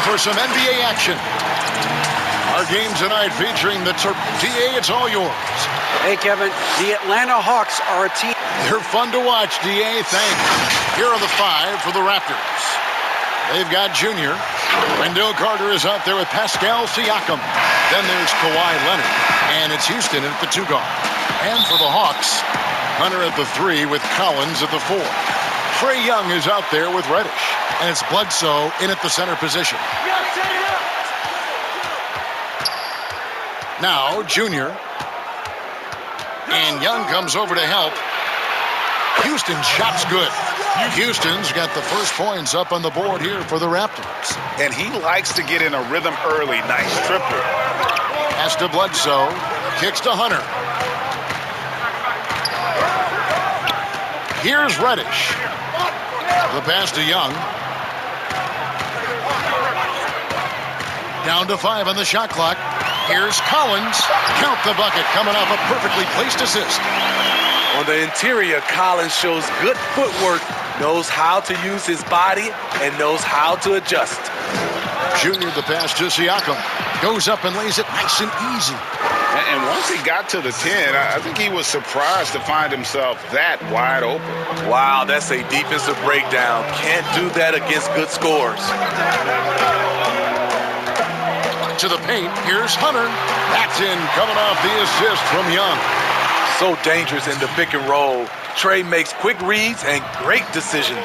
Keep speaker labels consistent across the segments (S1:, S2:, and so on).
S1: for some NBA action. Our game tonight featuring the DA, it's all yours.
S2: Hey, Kevin, the Atlanta Hawks are a team.
S1: They're fun to watch, DA. Thanks. Here are the 5 for the Raptors. They've got Junior. Wendell Carter is out there with Pascal Siakam. Then there's Kawhi Leonard. And it's Houston at the 2 guard. And for the Hawks, Hunter at the 3 with Collins at the 4. Trae Young is out there with Reddish. And it's Bledsoe in at the center position. Now, Junior. And Young comes over to help. Houston shot's good. Houston's got the first points up on the board here for the Raptors.
S3: And he likes to get in a rhythm early. Nice triple.
S1: Pass to Bledsoe. Kicks to Hunter. Here's Reddish. The pass to Young. Down to 5 on the shot clock. Here's Collins. Count the bucket, coming off a perfectly placed assist.
S4: On the interior, Collins shows good footwork, knows how to use his body, and knows how to adjust.
S1: Junior, the pass to Siakam. Goes up and lays it nice and easy.
S3: And once he got to the 10, I think he was surprised to find himself that wide open.
S4: Wow, that's a defensive breakdown. Can't do that against good scores.
S1: To the paint, here's Hunter. That's in, coming off the assist from Young.
S4: So dangerous in the pick and roll. Trae makes quick reads and great decisions.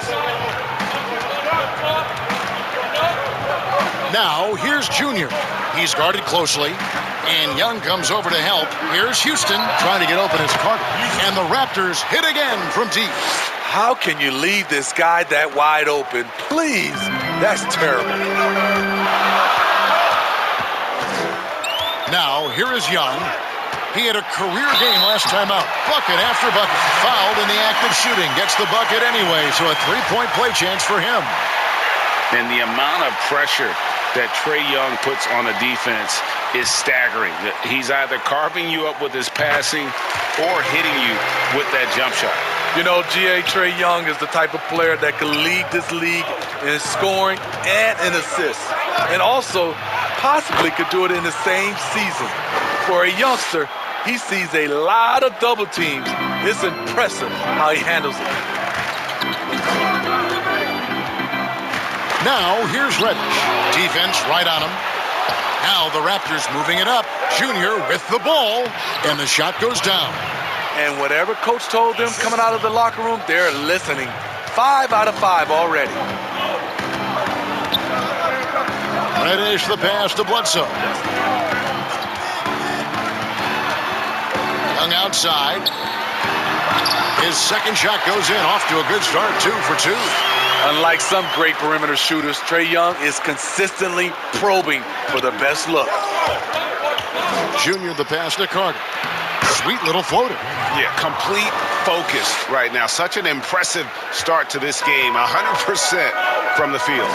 S1: Now, here's Junior. He's guarded closely, and Young comes over to help. Here's Houston trying to get open as Carter. And the Raptors hit again from deep.
S4: How can you leave this guy that wide open? Please, that's terrible.
S1: Now, here is Young. He had a career game last time out. Bucket after bucket. Fouled in the act of shooting. Gets the bucket anyway, so a 3-point play chance for him.
S3: And the amount of pressure that Trae Young puts on a defense is staggering. He's either carving you up with his passing or hitting you with that jump shot.
S4: You know, Trae Young is the type of player that can lead this league in scoring and in assists. And also, possibly could do it in the same season. For a youngster, he sees a lot of double teams. It's impressive how he handles it.
S1: Now, here's Reddish. Defense right on him. Now the Raptors moving it up. Junior with the ball, and the shot goes down.
S4: And whatever coach told them coming out of the locker room, they're listening. 5 out of 5 already.
S1: Reddish the pass to Bledsoe. Young outside. His second shot goes in. Off to a good start, 2 for 2.
S4: Unlike some great perimeter shooters, Trae Young is consistently probing for the best look.
S1: Junior the pass to Carter. Sweet little floater.
S3: Yeah, complete focus right now. Such an impressive start to this game. 100% from the field.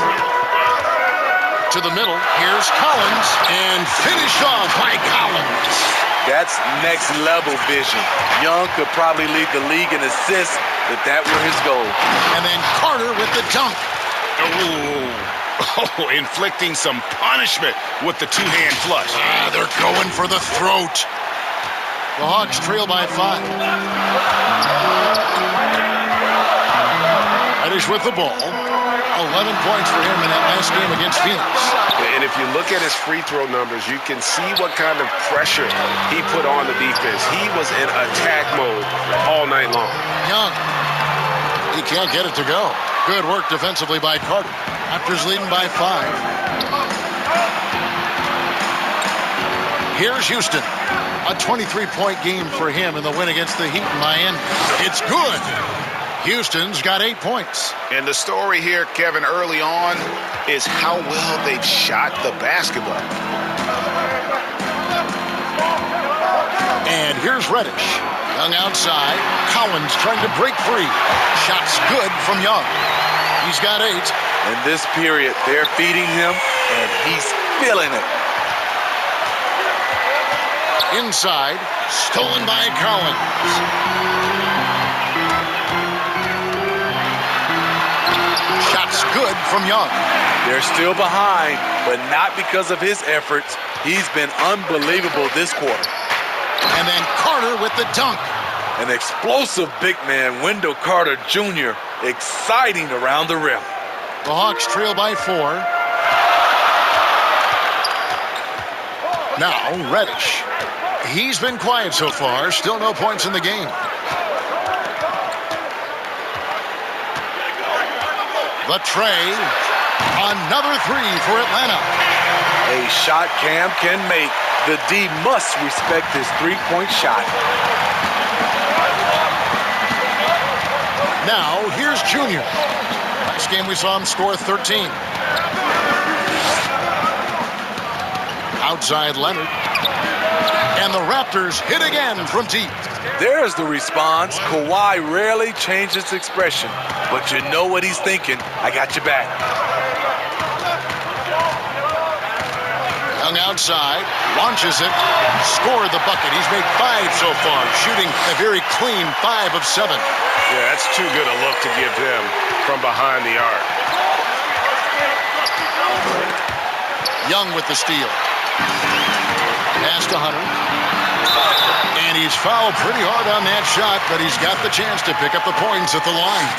S1: To the middle, here's Collins, and finished off by Collins.
S4: That's next level vision. Young could probably lead the league in assists if that were his goal.
S1: And then Carter with the dunk.
S3: Oh, inflicting some punishment with the two-hand flush.
S1: They're going for the throat. The Hawks trail by 5. Reddish with the ball. 11 points for him in that last game against Phoenix.
S3: And if you look at his free throw numbers, you can see what kind of pressure he put on the defense. He was in attack mode all night long.
S1: Young. He can't get it to go. Good work defensively by Carter. Raptors leading by 5. Here's Houston. A 23-point game for him in the win against the Heat in Miami. It's good. Houston's got 8 points.
S3: And the story here, Kevin, early on is how well they've shot the basketball.
S1: And here's Reddish. Young outside. Collins trying to break free. Shot's good from Young. He's got 8.
S4: In this period, they're feeding him, and he's feeling it.
S1: Inside, stolen by Collins. Shot's good from Young.
S4: They're still behind, but not because of his efforts. He's been unbelievable this quarter.
S1: And then Carter with the dunk.
S4: An explosive big man, Wendell Carter Jr., exciting around the rim.
S1: The Hawks trail by 4. Now, Reddish. He's been quiet so far. Still no points in the game. The tray. Another 3 for Atlanta.
S4: A shot Cam can make. The D must respect his three-point shot.
S1: Now, here's Junior. Last game we saw him score 13. Outside Leonard. And the Raptors hit again from deep.
S4: There's the response. Kawhi rarely changes expression, but you know what he's thinking. I got your back.
S1: Young outside, launches it, scored the bucket. He's made 5 so far, shooting a very clean 5 of 7.
S3: Yeah, that's too good a look to give him from behind the arc.
S1: Young with the steal. Pass to Hunter. And he's fouled pretty hard on that shot, but he's got the chance to pick up the points at the line.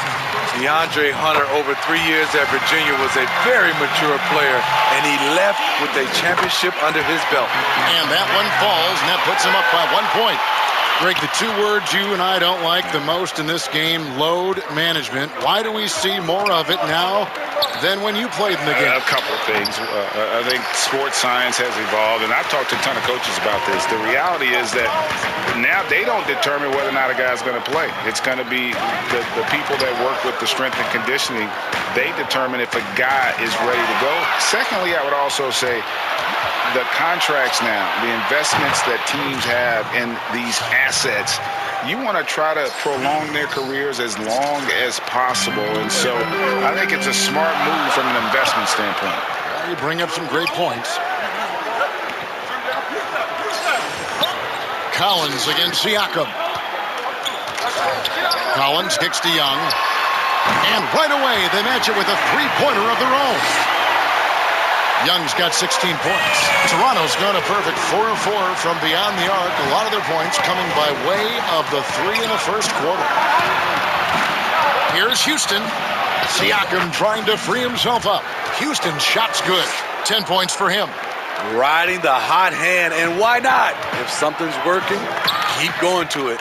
S4: DeAndre Hunter, over 3 years at Virginia, was a very mature player, and he left with a championship under his belt.
S1: And that one falls, and that puts him up by 1 point. Greg, the 2 words you and I don't like the most in this game, load management. Why do we see more of it now than when you played in the game?
S3: A couple of things. I think sports science has evolved, and I've talked to a ton of coaches about this. The reality is that now they don't determine whether or not a guy's going to play. It's going to be the people that work with the strength and conditioning. They determine if a guy is ready to go. Secondly, I would also say the contracts now, the investments that teams have in these assets, you want to try to prolong their careers as long as possible. And so I think it's a smart move from an investment standpoint.
S1: Well, you bring up some great points. Collins against Siakam. Collins kicks to Young. And right away, they match it with a three-pointer of their own. Young's got 16 points. Toronto's gone a perfect 4 of 4 from beyond the arc. A lot of their points coming by way of the 3 in the first quarter. Here's Houston. Siakam trying to free himself up. Houston's shot's good. 10 points for him.
S4: Riding the hot hand, and why not? If something's working, keep going to it.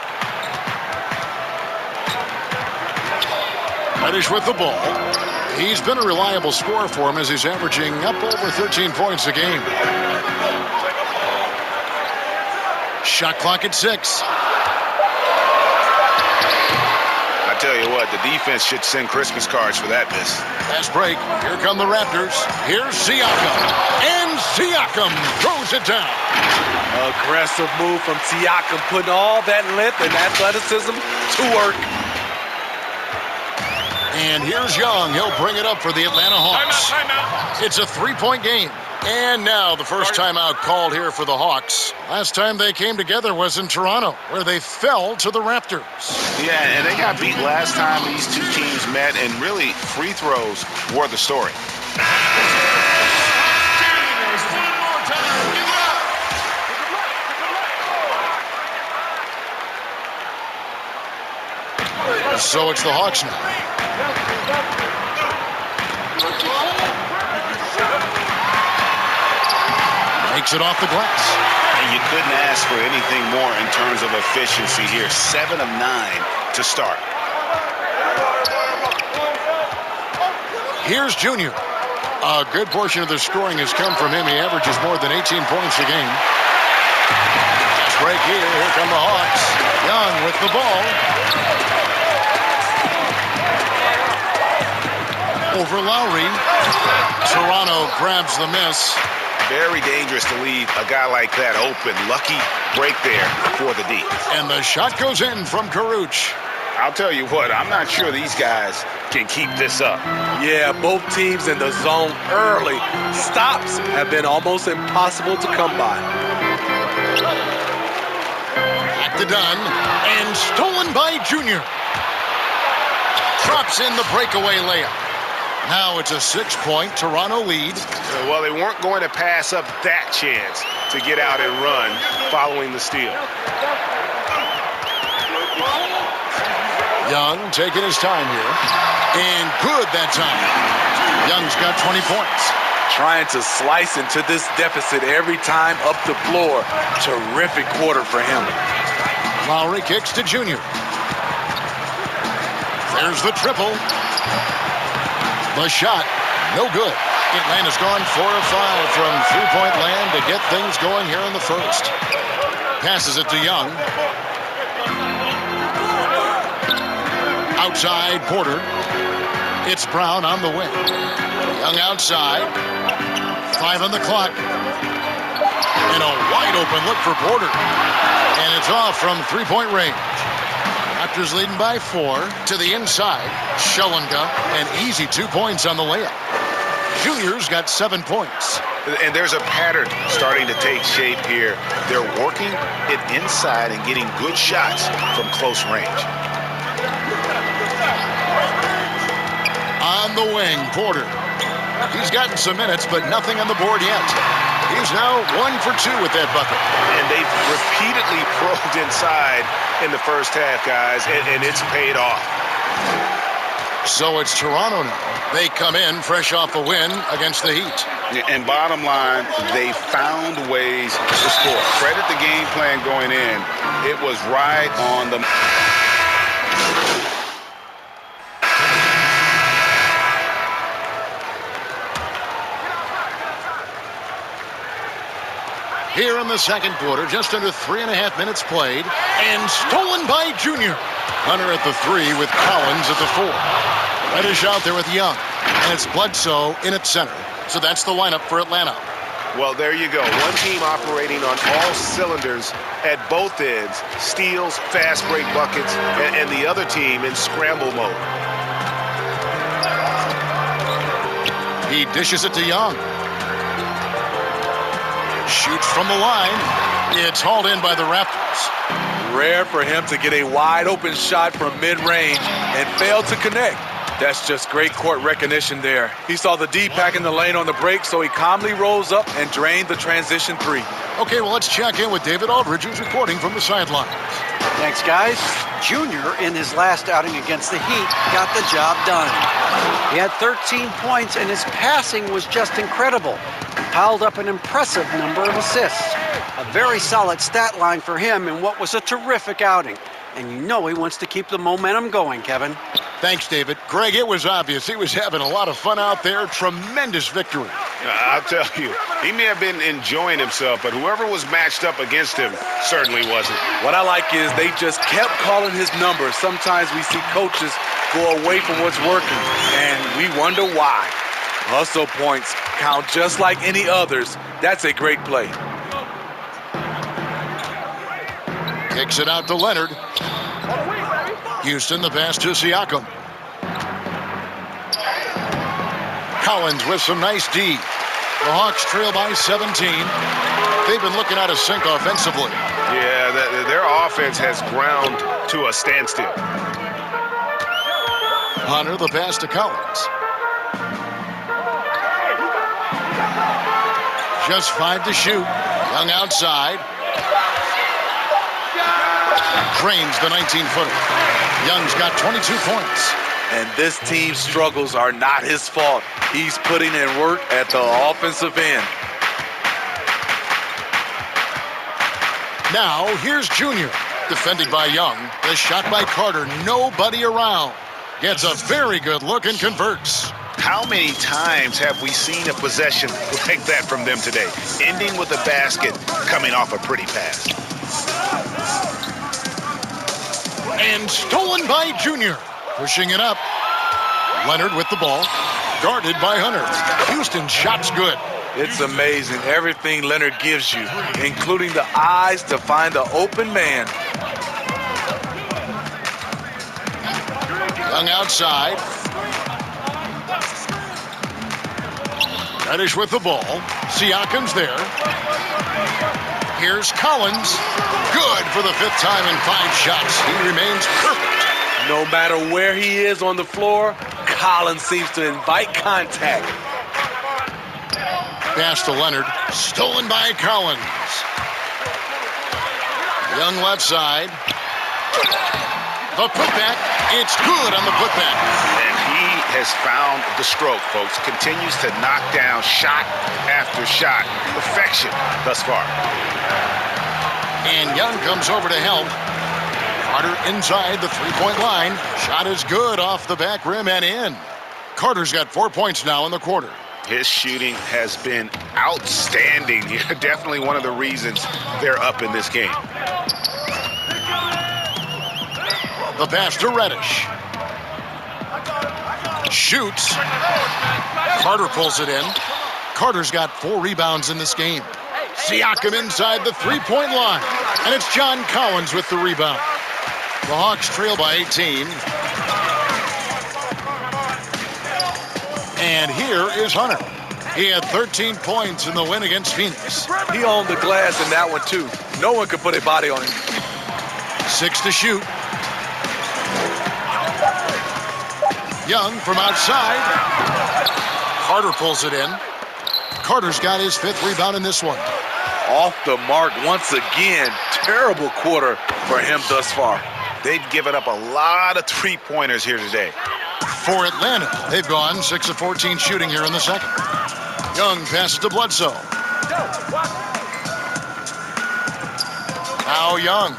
S1: Reddish with the ball. He's been a reliable scorer for him as he's averaging up over 13 points a game. Shot clock at 6.
S3: I tell you what, the defense should send Christmas cards for that miss.
S1: Fast break. Here come the Raptors. Here's Siakam. And Siakam throws it down.
S4: Aggressive move from Siakam, putting all that length and athleticism to work.
S1: And here's Young. He'll bring it up for the Atlanta Hawks.
S3: Timeout.
S1: It's a 3-point game. And now the first timeout called here for the Hawks. Last time they came together was in Toronto, where they fell to the Raptors.
S3: Yeah, and they got beat last time these two teams met, and really free throws were the story.
S1: So it's the Hawks now. Makes it off the glass.
S3: And you couldn't ask for anything more in terms of efficiency here. 7 of 9 to start.
S1: Here's Junior. A good portion of the scoring has come from him. He averages more than 18 points a game. Fast break here. Here come the Hawks. Young with the ball. Over Lowry. Toronto grabs the miss.
S3: Very dangerous to leave a guy like that open. Lucky break there for the D.
S1: And the shot goes in from Karuch.
S3: I'll tell you what, I'm not sure these guys can keep this up.
S4: Yeah, both teams in the zone early. Stops have been almost impossible to come by.
S1: Back to Dunn. And stolen by Junior. Drops in the breakaway layup. Now it's a 6-point Toronto lead.
S3: Well, they weren't going to pass up that chance to get out and run following the steal.
S1: Young taking his time here. And good that time. Young's got 20 points.
S4: Trying to slice into this deficit every time up the floor. Terrific quarter for him.
S1: Lowry kicks to Junior. There's the triple. The shot, no good. Atlanta's gone 4 of 5 from three-point land to get things going here in the first. Passes it to Young. Outside, Porter. It's Brown on the wing. Young outside. 5 on the clock. And a wide-open look for Porter. And it's off from three-point range. Raptors leading by 4 to the inside. Shellinga, an easy 2 points on the layup. Junior's got 7 points.
S3: And there's a pattern starting to take shape here. They're working it inside and getting good shots from close range.
S1: On the wing, Porter. He's gotten some minutes, but nothing on the board yet. He's now 1 for 2 with that bucket.
S3: And they've repeatedly probed inside in the first half, guys, and it's paid off.
S1: So it's Toronto now. They come in fresh off a win against the Heat.
S3: And bottom line, they found ways to score. Credit the game plan going in. It was right on the...
S1: Here in the second quarter, just under 3.5 minutes played, and stolen by Junior. Hunter at the 3 with Collins at the 4. Reddish out there with Young, and it's Bledsoe in at center. So that's the lineup for Atlanta.
S3: Well, there you go. One team operating on all cylinders at both ends. Steals, fast break buckets, and the other team in scramble mode.
S1: He dishes it to Young. Shoots from the line. It's hauled in by the Raptors.
S4: Rare for him to get a wide-open shot from mid-range and fail to connect. That's just great court recognition there. He saw the D pack in the lane on the break, so he calmly rose up and drained the transition 3.
S1: Okay, well, let's check in with David Aldridge, who's reporting from the sidelines.
S2: Thanks, guys. Junior, in his last outing against the Heat, got the job done. He had 13 points, and his passing was just incredible. Piled up an impressive number of assists. A very solid stat line for him in what was a terrific outing. And you know he wants to keep the momentum going, Kevin.
S1: Thanks, David. Greg, it was obvious he was having a lot of fun out there. Tremendous victory.
S3: I'll tell you, he may have been enjoying himself, but whoever was matched up against him certainly wasn't.
S4: What I like is they just kept calling his number. Sometimes we see coaches go away from what's working, and we wonder why. Hustle points count just like any others. That's a great play.
S1: Kicks it out to Leonard. Houston, the pass to Siakam. Collins with some nice D. The Hawks trail by 17. They've been looking out of sync offensively.
S3: Yeah, their offense has ground to a standstill.
S1: Hunter, the pass to Collins. Just 5 to shoot. Young outside. Drains the 19-footer. Young's got 22 points.
S4: And this team's struggles are not his fault. He's putting in work at the offensive end.
S1: Now, here's Junior. Defended by Young. The shot by Carter. Nobody around. Gets a very good look and converts.
S3: How many times have we seen a possession like that from them today? Ending with a basket, coming off a pretty pass.
S1: And stolen by Junior. Pushing it up. Leonard with the ball. Guarded by Hunter. Houston shot's good.
S4: It's amazing everything Leonard gives you, including the eyes to find the open man.
S1: Young outside. Reddish with the ball. Siakam's there. Here's Collins. Good for the 5th time in 5 shots. He remains perfect.
S4: No matter where he is on the floor, Collins seems to invite contact.
S1: Pass to Leonard, stolen by Collins. Young left side. The putback, it's good on the putback.
S3: And he has found the stroke, folks. Continues to knock down shot after shot. Perfection thus far.
S1: And Young comes over to help. Carter inside the three-point line. Shot is good off the back rim and in. Carter's got 4 points now in the quarter.
S3: His shooting has been outstanding. Definitely one of the reasons they're up in this game.
S1: The pass to Reddish. Shoots. Carter pulls it in. Carter's got 4 rebounds in this game. Siakam inside the three-point line. And it's John Collins with the rebound. The Hawks trail by 18. And here is Hunter. He had 13 points in the win against Phoenix.
S4: He owned the glass in that one, too. No one could put a body on him.
S1: 6 to shoot. Young from outside. Carter pulls it in. Carter's got his 5th rebound in this one.
S4: Off the mark once again. Terrible quarter for him thus far.
S3: They've given up a lot of three-pointers here today.
S1: For Atlanta, they've gone 6 of 14 shooting here in the second. Young passes to Bledsoe. Now Young,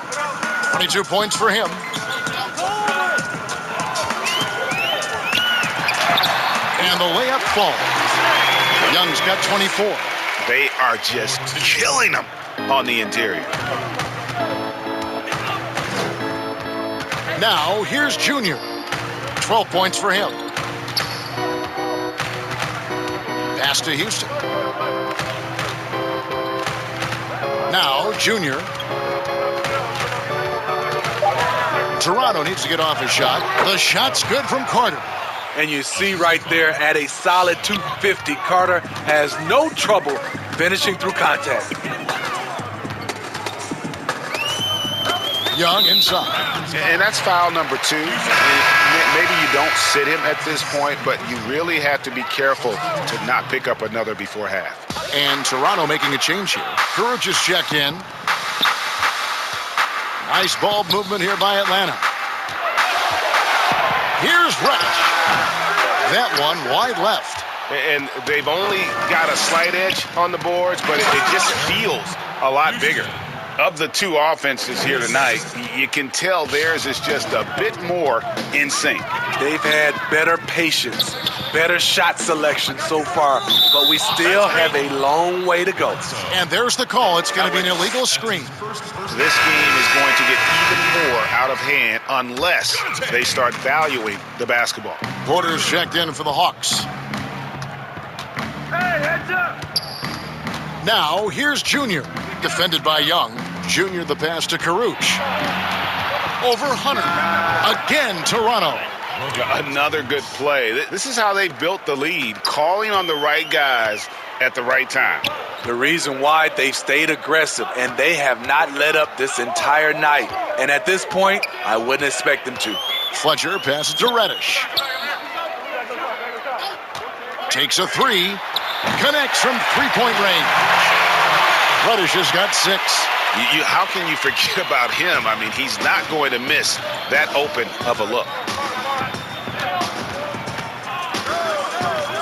S1: 22 points for him. And the layup falls. Young's got 24.
S3: They are just killing them on the interior.
S1: Now here's Junior. 12 points for him. Pass to Houston. Now Junior. Toronto needs to get off his shot. The shot's good from Carter.
S4: And you see right there at a solid 250, Carter has no trouble finishing through contact.
S1: Young inside.
S3: And that's foul number 2. Maybe you don't sit him at this point, but you really have to be careful to not pick up another before half.
S1: And Toronto making a change here. Courage is checked in. Nice ball movement here by Atlanta. Here's Reddish. That one wide left.
S3: And they've only got a slight edge on the boards, but it just feels a lot bigger. Of the 2 offenses here tonight, you can tell theirs is just a bit more in sync.
S4: They've had better patience, better shot selection so far, but we still have a long way to go.
S1: And there's the call. It's going to be an illegal screen.
S3: This game is going to get even more out of hand unless they start valuing the basketball.
S1: Porter's checked in for the Hawks.
S5: Hey, heads up!
S1: Now here's Junior. Defended by Young. Junior the pass to Caruch. Over Hunter. Again, Toronto.
S3: Another good play. This is how they built the lead, calling on the right guys at the right time.
S4: The reason why they've stayed aggressive, and they have not let up this entire night. And at this point, I wouldn't expect them to.
S1: Fletcher passes to Reddish. Takes a 3. Connects from three-point range. Reddish has got 6.
S3: How can you forget about him? I mean, he's not going to miss that open of a look.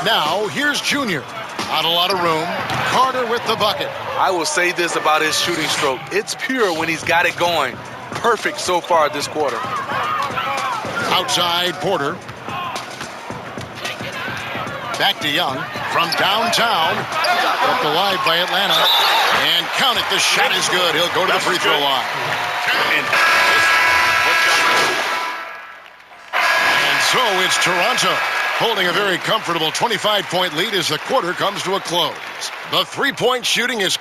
S1: Now, here's Junior. Not a lot of room. Carter with the bucket.
S4: I will say this about his shooting stroke. It's pure when he's got it going. Perfect so far this quarter.
S1: Outside, Porter. Back to Young. From downtown. Kept alive by Atlanta. And count it. The shot is good. He'll go to the free throw line. And so it's Toronto holding a very comfortable 25-point lead as the quarter comes to a close. The three-point shooting is...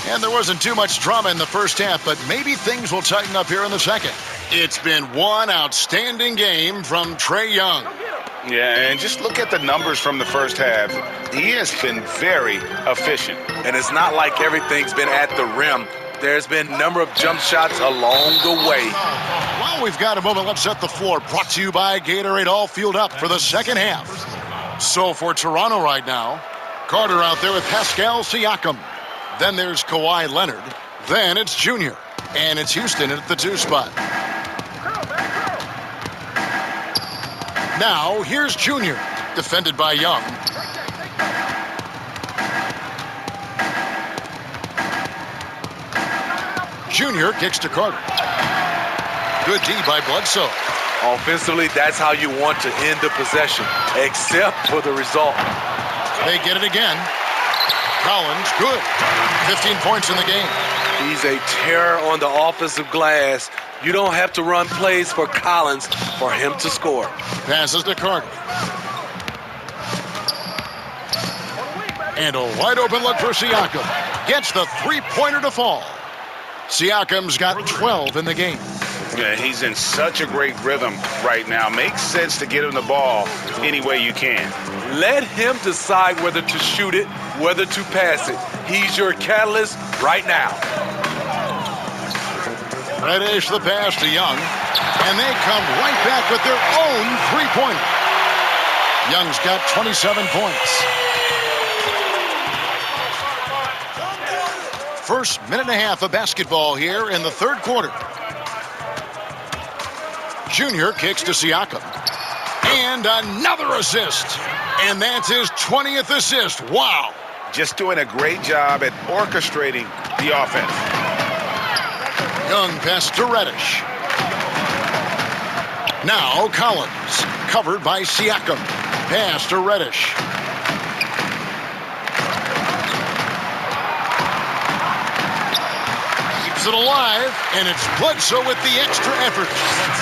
S1: And there wasn't too much drama in the first half, but maybe things will tighten up here in the second. It's been one outstanding game from Trae Young.
S3: Yeah, and just look at the numbers from the first half. He has been very efficient.
S4: And it's not like everything's been at the rim. There's been a number of jump shots along the way.
S1: Well, we've got a moment. Let's set the floor. Brought to you by Gatorade, all fueled up for the second half. So for Toronto right now, Carter out there with Pascal Siakam. Then there's Kawhi Leonard. Then it's Junior. And it's Houston at the 2 spot. Now, here's Junior, defended by Young. Junior kicks to Carter. Good D by Bledsoe.
S4: Offensively, that's how you want to end the possession, except for the result.
S1: They get it again. Collins, good. 15 points in the game.
S4: He's a terror on the offensive glass. You don't have to run plays for Collins for him to score.
S1: Passes to Carter. And a wide open look for Siakam. Gets the three-pointer to fall. Siakam's got 12 in the game.
S3: Yeah, he's in such a great rhythm right now. Makes sense to get him the ball any way you can.
S4: Let him decide whether to shoot it, whether to pass it. He's your catalyst right now.
S1: Reddish the pass to Young. And they come right back with their own three-pointer. Young's got 27 points. First minute and a half of basketball here in the third quarter. Junior kicks to Siakam. And another assist. And that's his 20th assist. Wow.
S3: Just doing a great job at orchestrating the offense.
S1: Young pass to Reddish. Now Collins, covered by Siakam. Pass to Reddish. Keeps it alive, and it's Bledsoe with the extra effort.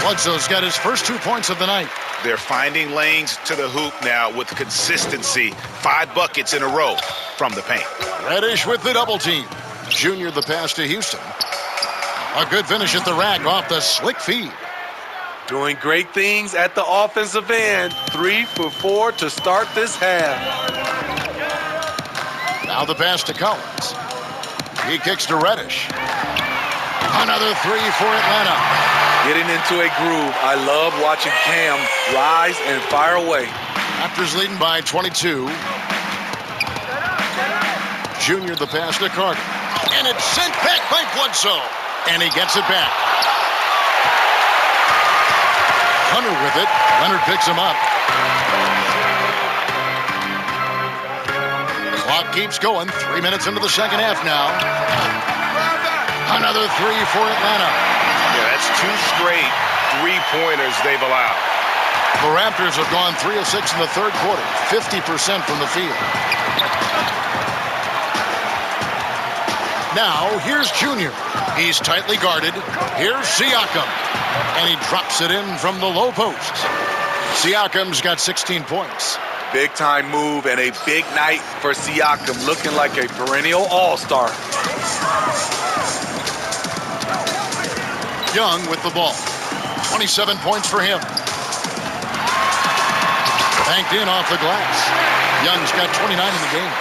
S1: Bledsoe's got his first 2 points of the night.
S3: They're finding lanes to the hoop now with consistency. 5 buckets in a row from the paint.
S1: Reddish with the double team. Junior the pass to Houston. A good finish at the rack off the slick feed.
S4: Doing great things at the offensive end. 3 for 4 to start this half.
S1: Now the pass to Collins. He kicks to Reddish. Another 3 for Atlanta.
S4: Getting into a groove. I love watching Cam rise and fire away.
S1: Raptors leading by 22. Junior the pass to Carter. And it's sent back by Bledsoe. And he gets it back. Hunter with it. Leonard picks him up. Clock keeps going. 3 minutes into the second half now. Another 3 for Atlanta.
S3: Yeah, that's 2 straight three-pointers they've allowed.
S1: The Raptors have gone 3 of 6 in the third quarter. 50% from the field. Now, here's Junior. He's tightly guarded. Here's Siakam. And he drops it in from the low post. Siakam's got 16 points.
S4: Big-time move and a big night for Siakam, looking like a perennial all-star.
S1: Young with the ball. 27 points for him. Banked in off the glass. Young's got 29 in the game.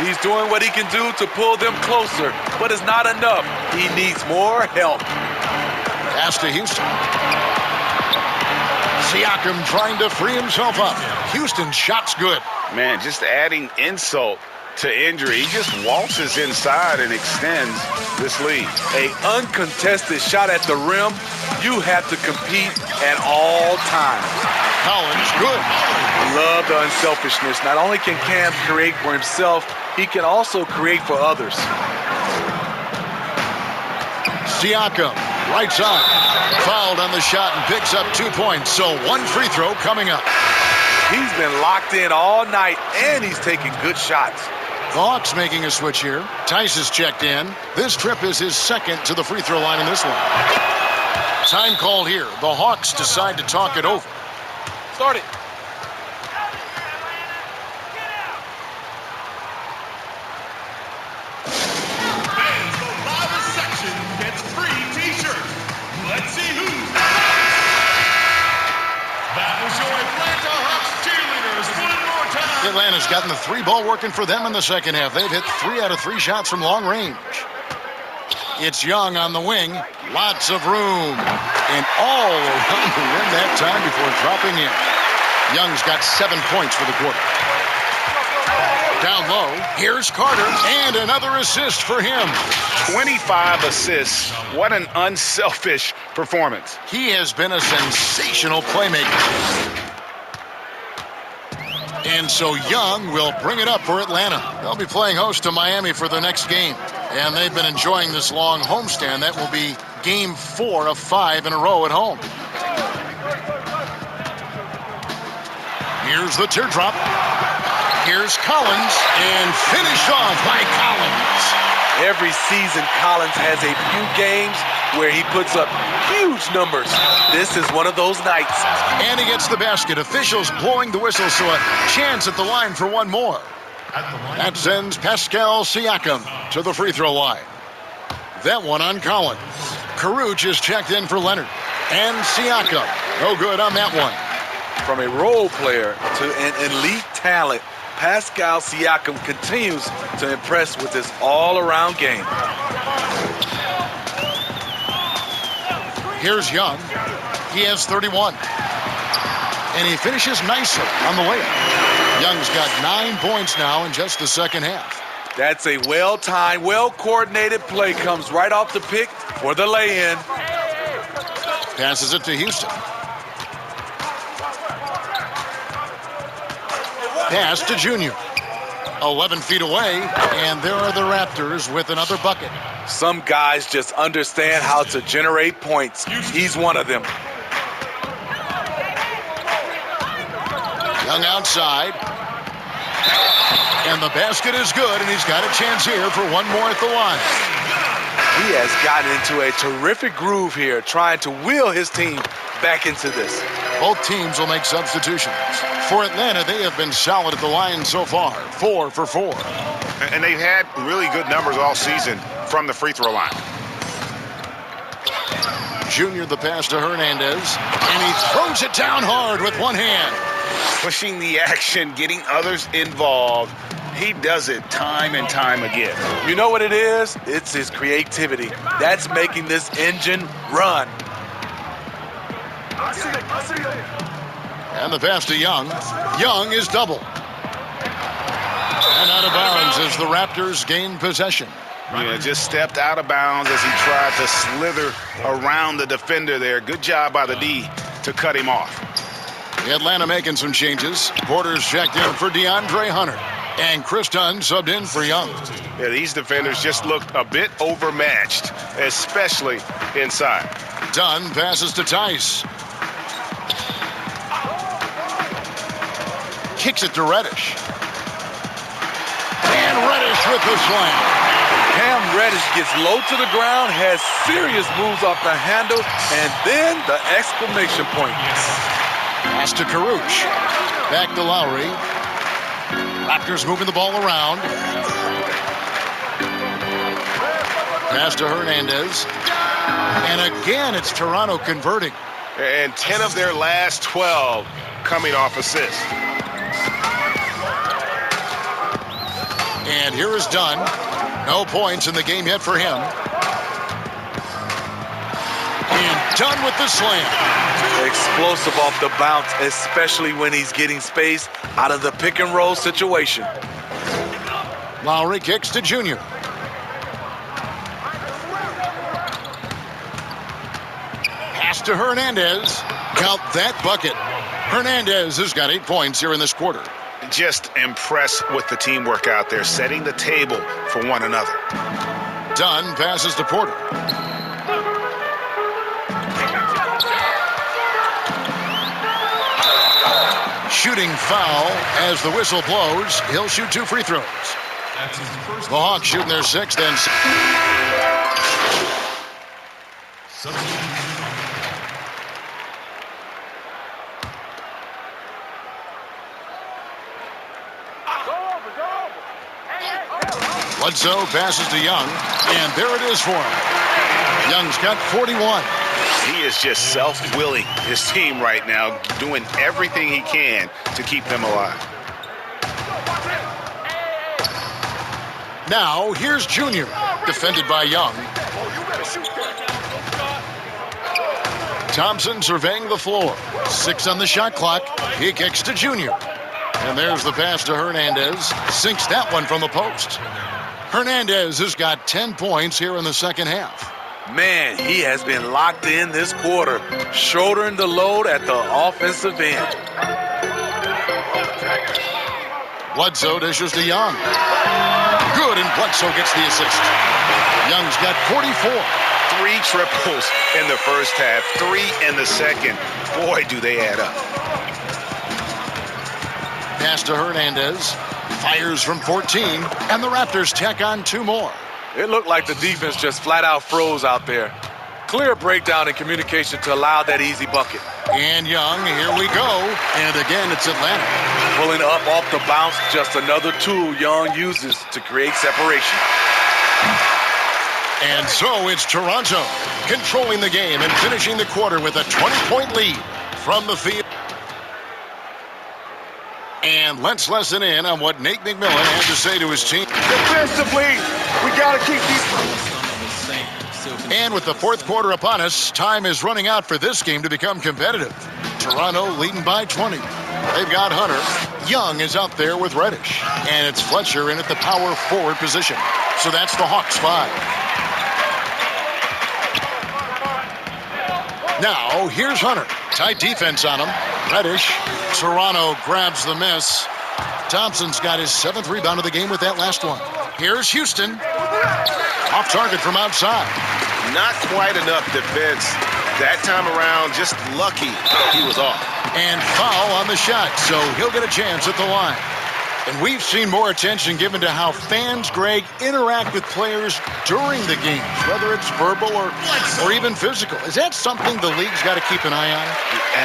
S4: He's doing what he can do to pull them closer, but it's not enough. He needs more help.
S1: Pass to Houston. Siakam trying to free himself up. Houston's shot's good.
S3: Man, just adding insult to injury. He just waltzes inside and extends this lead.
S4: A uncontested shot at the rim. You have to compete at all times.
S1: Collins, good.
S4: Love the unselfishness. Not only can Cam create for himself, he can also create for others.
S1: Siakam, right side. Fouled on the shot and picks up 2 points. So 1 free throw coming up.
S4: He's been locked in all night, and he's taking good shots.
S1: The Hawks making a switch here. Tice is checked in. This trip is his second to the free throw line in this one. Time called here. The Hawks decide to talk it over.
S4: Start it.
S5: Fans, the loudest section gets free t-shirts. Let's see who's that was your Atlanta Hawks
S1: Atlanta's gotten the three ball working for them in the second half. They've hit 3 out of 3 shots from long range. It's Young on the wing. Lots of room. And all around the rim that time before dropping in. Young's got 7 points for the quarter. Down low, here's Carter, and another assist for him.
S3: 25 assists. What an unselfish performance.
S1: He has been a sensational playmaker. And so Young will bring it up for Atlanta. They'll be playing host to Miami for the next game. And they've been enjoying this long homestand. That will be game 4 of 5 in a row at home. Here's the teardrop. Here's Collins, and finished off by Collins.
S4: Every season, Collins has a few games where he puts up huge numbers. This is one of those nights.
S1: And he gets the basket. Officials blowing the whistle, so a chance at the line for one more. That sends Pascal Siakam to the free throw line. That one on Collins. Caruch is checked in for Leonard. And Siakam, no good on that one.
S4: From a role player to an elite talent, Pascal Siakam continues to impress with his all-around game.
S1: Here's Young. He has 31. And he finishes nicely on the layup. Young's got 9 points now in just the second half.
S4: That's a well-timed, well-coordinated play. Comes right off the pick for the lay-in.
S1: Passes it to Houston. Pass to Junior. 11 feet away, and there are the Raptors with another bucket.
S4: Some guys just understand how to generate points. He's one of them.
S1: Young outside. And the basket is good, and he's got a chance here for one more at the line.
S4: He has gotten into a terrific groove here, trying to wheel his team back into this.
S1: Both teams will make substitutions. For Atlanta, they have been solid at the line so far, 4 for 4.
S3: And they've had really good numbers all season from the free throw line.
S1: Junior the pass to Hernandez, and he throws it down hard with one hand.
S3: Pushing the action, getting others involved. He does it time and time again.
S4: You know what it is? It's his creativity. That's making this engine run.
S1: And the pass to Young. Young is double. And out of bounds as the Raptors gain possession.
S3: Yeah, just stepped out of bounds as he tried to slither around the defender there. Good job by the D to cut him off.
S1: Atlanta making some changes. Porter's checked in for DeAndre Hunter. And Chris Dunn subbed in for Young.
S3: Yeah, these defenders just looked a bit overmatched, especially inside.
S1: Dunn passes to Tice. Kicks it to Reddish. And Reddish with the slam.
S4: Cam Reddish gets low to the ground, has serious moves off the handle, and then the exclamation point.
S1: Pass to Caruch. Back to Lowry. Raptors moving the ball around. Pass to Hernandez. And again, it's Toronto converting.
S3: And 10 of their last 12 coming off assists.
S1: And here is Dunn. No points in the game yet for him. And Dunn with the slam.
S4: Explosive off the bounce, especially when he's getting space out of the pick and roll situation.
S1: Lowry kicks to Junior. Pass to Hernandez. Count that bucket. Hernandez has got 8 points here in this quarter.
S3: Just impressed with the teamwork out there, setting the table for one another.
S1: Dunn passes to Porter. Shooting foul as the whistle blows. He'll shoot 2 free throws. The Hawks shooting their 6th and Bledsoe passes to Young, and there it is for him. Young's got 41.
S3: He is just self-willing his team right now, doing everything he can to keep them alive.
S1: Now, here's Junior, defended by Young. Thompson surveying the floor. 6 on the shot clock. He kicks to Junior. And there's the pass to Hernandez. Sinks that one from the post. Hernandez has got 10 points here in the second half.
S4: Man, he has been locked in this quarter, shouldering the load at the offensive end.
S1: Bledsoe dishes to Young. Good, and Bledsoe gets the assist. Young's got 44.
S3: 3 triples in the first half, 3 in the second. Boy, do they add up.
S1: Pass to Hernandez. Fires from 14, and the Raptors tack on 2 more.
S4: It looked like the defense just flat out froze out there. Clear breakdown in communication to allow that easy bucket.
S1: And Young, here we go. And again, it's Atlanta.
S4: Pulling up off the bounce, just another tool Young uses to create separation.
S1: And so it's Toronto controlling the game and finishing the quarter with a 20-point lead from the field. And let's listen in on what Nate McMillan had to say to his team.
S4: Defensively, we got to keep these.
S1: And with the fourth quarter upon us, time is running out for this game to become competitive. Toronto leading by 20. They've got Hunter. Young is out there with Reddish. And it's Fletcher in at the power forward position. So that's the Hawks 5. Now, here's Hunter. Tight defense on him. Reddish. Toronto grabs the miss. Thompson's got his 7th rebound of the game with that last one. Here's Houston. Off target from outside.
S3: Not quite enough defense that time around. Just lucky he was off.
S1: And foul on the shot, so he'll get a chance at the line. And we've seen more attention given to how fans, Greg, interact with players during the games, whether it's verbal or even physical. Is that something the league's got to keep an eye on?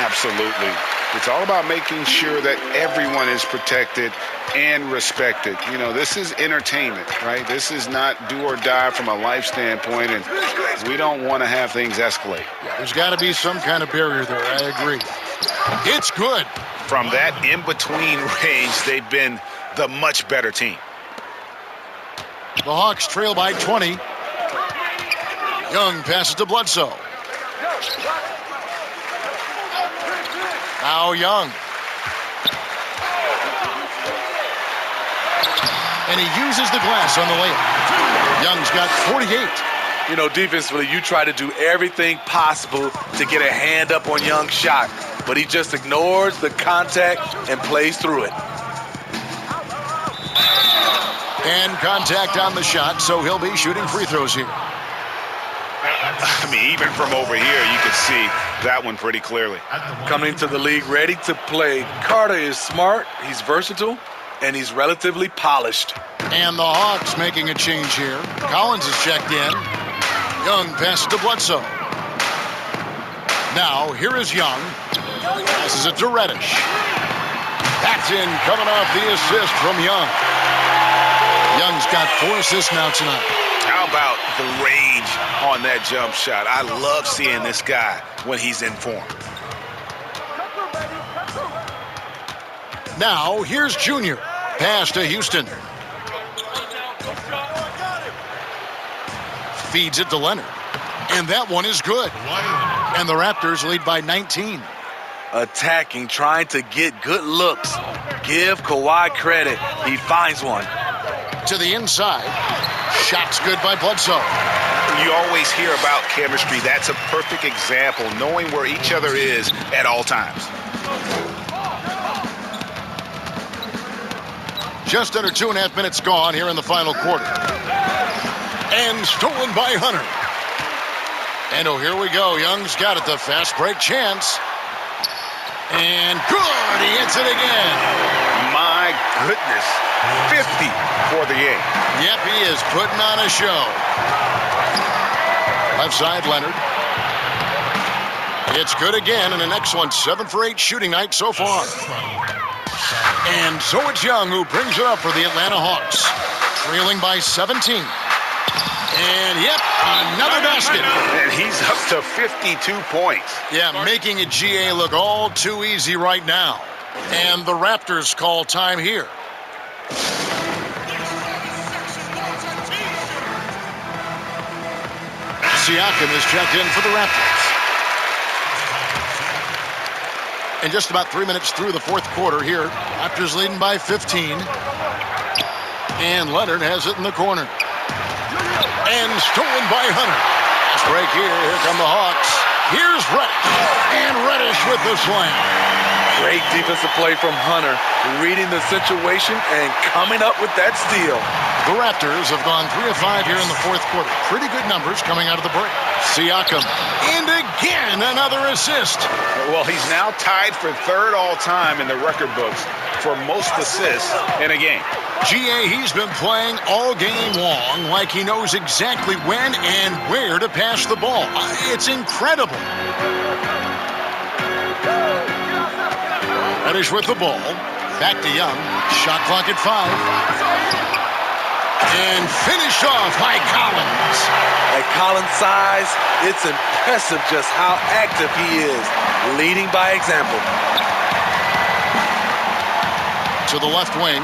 S3: Absolutely. It's all about making sure that everyone is protected and respected. You know, this is entertainment, right? This is not do or die from a life standpoint, and we don't want to have things escalate.
S1: Yeah, there's got to be some kind of barrier there. I agree. It's good.
S3: From that in-between range, they've been the much better team.
S1: The Hawks trail by 20. Young passes to Bledsoe. Now Young. And he uses the glass on the layup. Young's got 48.
S4: You know, defensively, you try to do everything possible to get a hand up on Young's shot, but he just ignores the contact and plays through it.
S1: And contact on the shot, so he'll be shooting free throws here.
S3: I mean, even from over here, you can see that one pretty clearly.
S4: Coming to the league ready to play, Carter is smart, he's versatile, and he's relatively polished.
S1: And the Hawks making a change here. Collins is checked in. Young passes to Bledsoe. Now, here is Young. Passes it to Reddish. That's in, coming off the assist from Young. Young's got 4 assists now tonight.
S3: How about the range on that jump shot? I love seeing this guy when he's in form.
S1: Now, here's Junior. Pass to Houston. Feeds it to Leonard. And that one is good. And the Raptors lead by 19.
S4: Attacking, trying to get good looks. Give Kawhi credit. He finds one.
S1: To the inside. Shot's good by Bledsoe.
S3: You always hear about chemistry. That's a perfect example, knowing where each other is at all times.
S1: Just under 2.5 minutes gone here in the final quarter. And stolen by Hunter. And oh, here we go. Young's got it, the fast break chance. And good, he hits it again.
S3: My goodness, 50 for the game.
S1: Yep, he is putting on a show. Left side, Leonard. It's good again, and an excellent 7 for 8 shooting night so far. And so it's Young who brings it up for the Atlanta Hawks. Trailing by 17. And, yep, another basket.
S3: And he's up to 52 points.
S1: Yeah, making a GA look all too easy right now. And the Raptors call time here. Siakam is checked in for the Raptors. And just about 3 minutes through the fourth quarter here, Raptors leading by 15. And Leonard has it in the corner. And stolen by Hunter. Fast break here. Here come the Hawks. Here's Reddish. And Reddish with the slam.
S4: Great defensive play from Hunter, reading the situation and coming up with that steal.
S1: The Raptors have gone 3 of 5 here in the fourth quarter. Pretty good numbers coming out of the break. Siakam. And again, another assist.
S3: Well, he's now tied for third all-time in the record books for most assists in a game.
S1: GA, he's been playing all game long like he knows exactly when and where to pass the ball. It's incredible. Reddish with the ball. Back to Young. Shot clock at 5. And finished off by Collins.
S4: At Collins' size, it's impressive just how active he is, leading by example.
S1: To the left wing.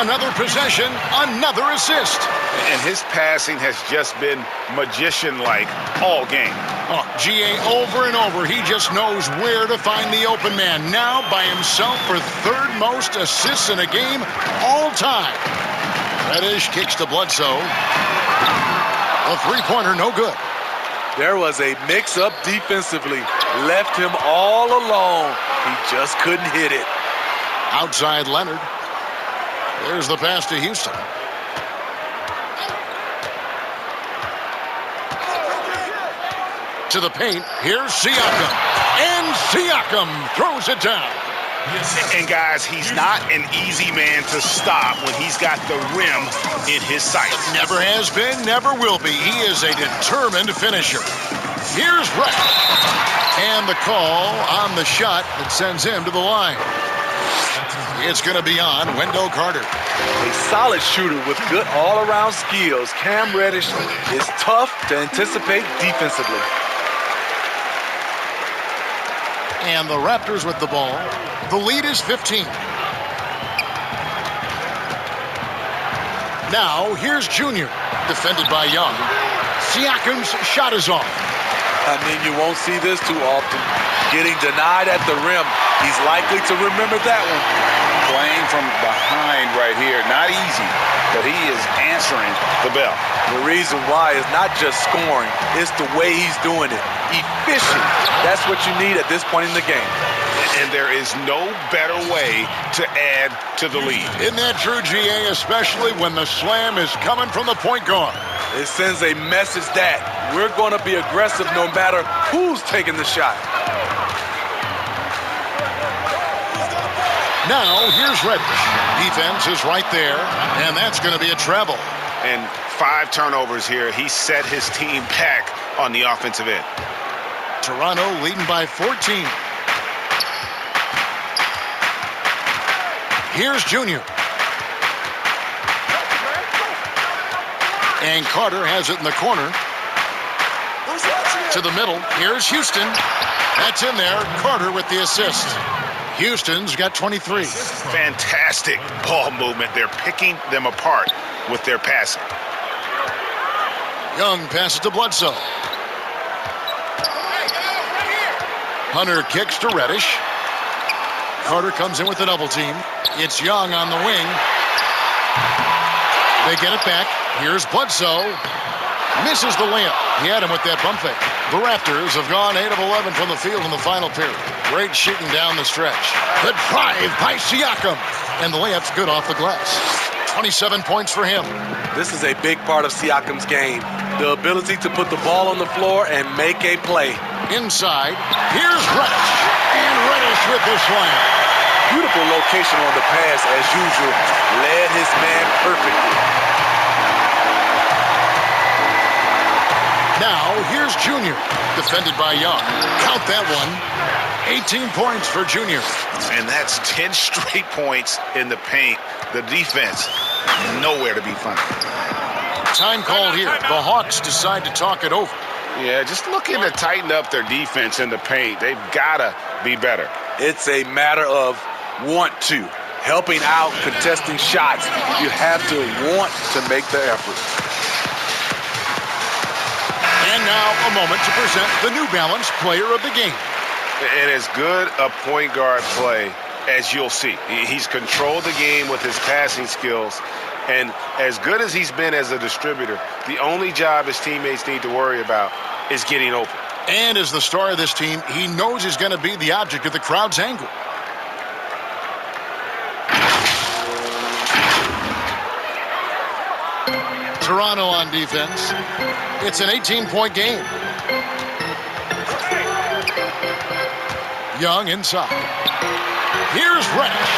S1: Another possession, another assist.
S3: And his passing has just been magician-like all game.
S1: Oh, GA over and over, he just knows where to find the open man. Now by himself for third most assists in a game all time. Reddish kicks to Bledsoe. A three-pointer, no good.
S4: There was a mix-up defensively. Left him all alone. He just couldn't hit it.
S1: Outside Leonard. There's the pass to Houston. To the paint. Here's Siakam. And Siakam throws it down.
S3: And guys, he's not an easy man to stop when he's got the rim in his sights.
S1: Never has been, never will be. He is a determined finisher. Here's Reddish. And the call on the shot that sends him to the line. It's going to be on Wendell Carter.
S4: A solid shooter with good all-around skills. Cam Reddish is tough to anticipate defensively.
S1: And the Raptors with the ball. The lead is 15. Now, here's Junior. Defended by Young. Siakam's shot is off.
S4: I mean, you won't see this too often. Getting denied at the rim. He's likely to remember that one.
S3: Playing from behind right here. Not easy, but he is answering the bell.
S4: The reason why is not just scoring. It's the way he's doing it. Efficient. That's what you need at this point in the game.
S3: And there is no better way to add to the lead.
S1: Isn't that true, GA? Especially when the slam is coming from the point guard.
S4: It sends a message that we're going to be aggressive no matter who's taking the shot.
S1: Now, here's Reddish. Defense is right there, and that's going to be a travel.
S3: And 5 turnovers here. He set his team back on the offensive end.
S1: Toronto leading by 14. Here's Junior. And Carter has it in the corner. To the middle. Here's Houston. That's in there. Carter with the assist. Houston's got 23.
S3: Fantastic ball movement. They're picking them apart with their passing.
S1: Young passes to Bledsoe. Hunter kicks to Reddish. Carter comes in with the double team. It's Young on the wing. They get it back. Here's Bledsoe. Misses the layup. He had him with that bump fake. The Raptors have gone 8 of 11 from the field in the final period. Great shooting down the stretch. The drive by Siakam. And the layup's good off the glass. 27 points for him.
S4: This is a big part of Siakam's game. The ability to put the ball on the floor and make a play.
S1: Inside, here's Reddish. And Reddish with the slam.
S4: Beautiful location on the pass as usual. Led his man perfectly.
S1: Now, here's Junior. Defended by Young. Count that one. 18 points for Junior.
S3: And that's 10 straight points in the paint. The defense, nowhere to be found.
S1: Time called here. The Hawks decide to talk it over.
S3: Yeah, just looking to tighten up their defense in the paint. They've got to be better.
S4: It's a matter of want to. Helping out, contesting shots. You have to want to make the effort.
S1: And now a moment to present the New Balance Player of the Game.
S3: And as good a point guard play as you'll see. He's controlled the game with his passing skills. And as good as he's been as a distributor, the only job his teammates need to worry about is getting open.
S1: And as the star of this team, he knows he's going to be the object of the crowd's anger. Toronto on defense. It's an 18-point game. Young inside. Here's Reddish.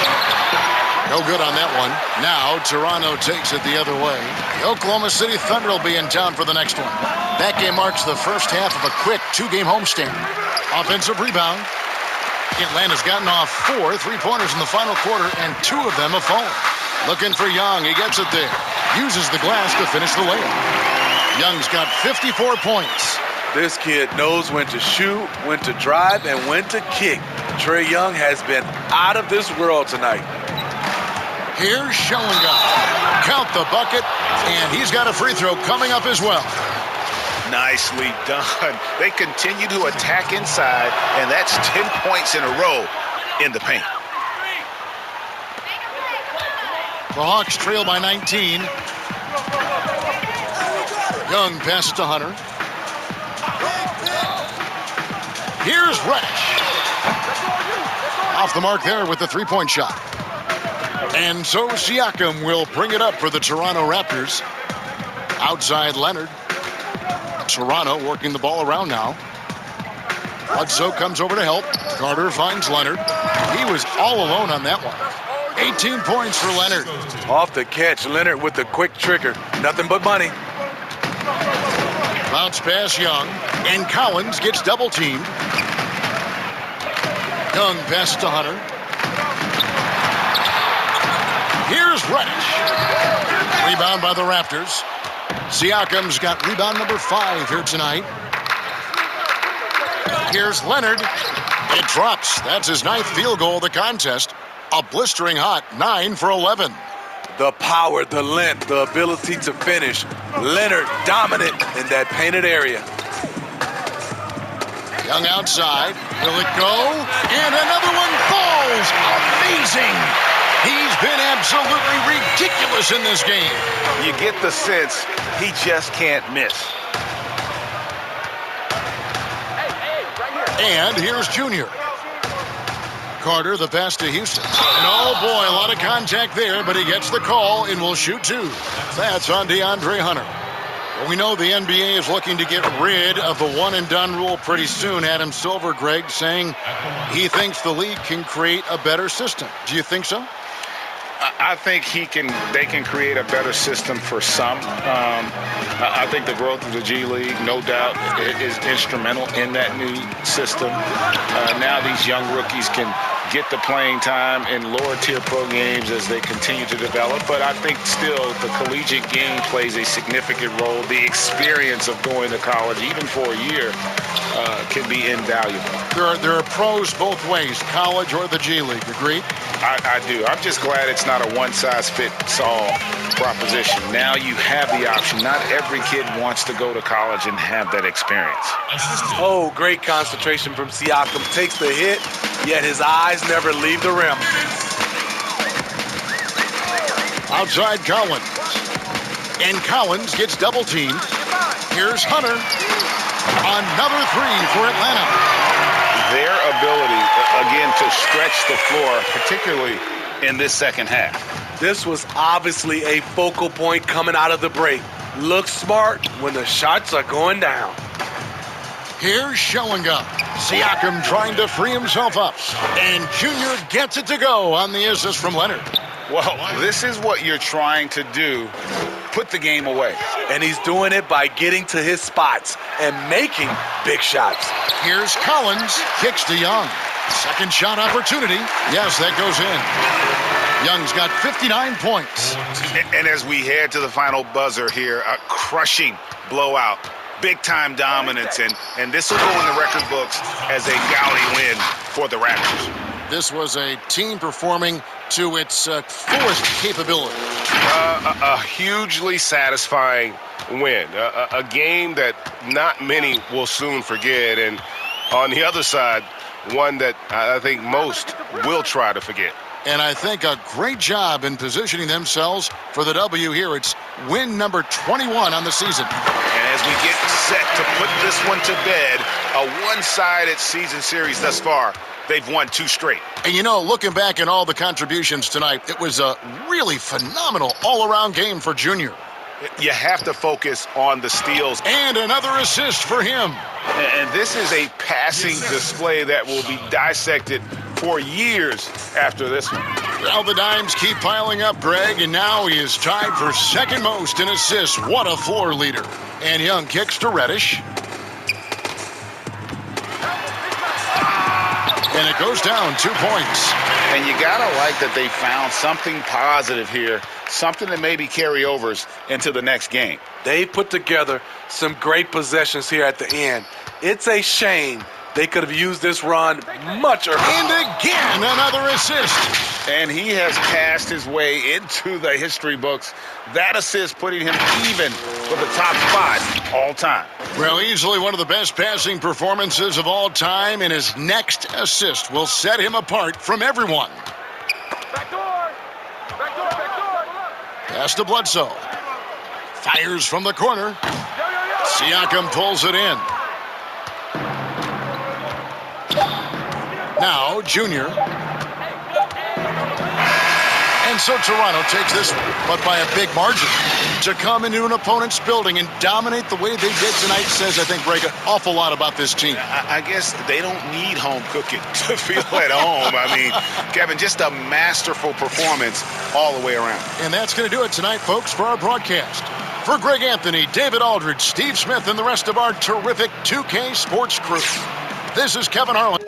S1: No good on that one. Now Toronto takes it the other way. The Oklahoma City Thunder will be in town for the next one. That game marks the first half of a quick two-game homestand. Offensive rebound. Atlanta's gotten off 4 3-pointers in the final quarter, and 2 of them have fallen. Looking for Young. He gets it there. Uses the glass to finish the layup. Young's got 54 points.
S4: This kid knows when to shoot, when to drive, and when to kick. Trae Young has been out of this world tonight.
S1: Here's Schoenga. Count the bucket, and he's got a free throw coming up as well.
S3: Nicely done. They continue to attack inside, and that's 10 points in a row in the paint.
S1: The Hawks trail by 19. Young passes to Hunter. Here's Reddish. Off the mark there with the three-point shot. And so Siakam will bring it up for the Toronto Raptors. Outside Leonard. Toronto working the ball around now. Bledsoe comes over to help. Carter finds Leonard. He was all alone on that one. 18 points for Leonard.
S4: Off the catch, Leonard with the quick trigger. Nothing but money.
S1: Bounce pass Young. And Collins gets double-teamed. Young passes to Hunter. Here's Reddish. Rebound by the Raptors. Siakam's got rebound number 5 here tonight. Here's Leonard. It drops. That's his 9th field goal of the contest. A blistering hot 9 for 11.
S4: The power, the length, the ability to finish. Leonard dominant in that painted area.
S1: Young outside. Will it go? And another one falls. Amazing. He's been absolutely ridiculous in this game.
S3: You get the sense he just can't miss.
S1: And here's Junior. Carter, the pass to Houston. And oh boy, a lot of contact there, but he gets the call and will shoot 2. That's on DeAndre Hunter. Well, we know the NBA is looking to get rid of the one-and-done rule pretty soon. Adam Silver, Greg, saying he thinks the league can create a better system. Do you think so?
S3: I think they can create a better system for some. I think the growth of the G League, no doubt, is instrumental in that new system. Now these young rookies can get the playing time in lower-tier pro games as they continue to develop. But I think still the collegiate game plays a significant role. The experience of going to college, even for a year, can be invaluable.
S1: There are pros both ways, college or the G League. Agreed?
S3: I do. I'm just glad it's not a one-size-fits-all proposition. Now you have the option. Not every kid wants to go to college and have that experience.
S4: Oh, great concentration from Siakam. Takes the hit, yet his eyes never leave the rim.
S1: Outside Collins. And Collins gets double-teamed. Here's Hunter. Another 3 for Atlanta.
S3: Their ability, again, to stretch the floor, particularly in this second half.
S4: This was obviously a focal point coming out of the break. Look smart when the shots are going down.
S1: Here's Schoenga. Siakam trying to free himself up. And Junior gets it to go on the assist from Leonard.
S3: Well, this is what you're trying to do. Put the game away.
S4: And he's doing it by getting to his spots and making big shots.
S1: Here's Collins. Kicks to Young. Second shot opportunity. Yes, that goes in. Young's got 59 points.
S3: And as we head to the final buzzer here, a crushing blowout. Big-time dominance. And this will go in the record books as a gaudy win for the Raptors.
S1: This was a team performing to its fullest capability.
S3: A hugely satisfying win. A game that not many will soon forget. And on the other side, one that I think most will try to forget.
S1: And I think a great job in positioning themselves for the W here. It's win number 21 on the season.
S3: And as we get set to put this one to bed, a one-sided season series thus far, they've won 2 straight.
S1: And you know, looking back at all the contributions tonight, it was a really phenomenal all-around game for Junior.
S3: You have to focus on the steals.
S1: And another assist for him.
S3: And this is a passing display that will be dissected for years after this one.
S1: Well, the dimes keep piling up, Greg, and now he is tied for second most in assists. What a floor leader. And Young kicks to Reddish. And it goes down 2 points.
S3: And you gotta like that they found something positive here, something that maybe carry overs into the next game.
S4: They put together some great possessions here at the end. It's a shame they could have used this run much earlier.
S1: And again, another assist.
S3: And he has cast his way into the history books. That assist putting him even with the top 5 all time.
S1: Well, easily one of the best passing performances of all time, and his next assist will set him apart from everyone. Pass to Bledsoe. Fires from the corner. Siakam pulls it in. Now, Junior. And so Toronto takes this one, but by a big margin. To come into an opponent's building and dominate the way they did tonight says, I think, Greg, an awful lot about this team.
S3: I guess they don't need home cooking to feel at home. I mean, Kevin, just a masterful performance all the way around.
S1: And that's going to do it tonight, folks, for our broadcast. For Greg Anthony, David Aldridge, Steve Smith, and the rest of our terrific 2K Sports crew, this is Kevin Harlan.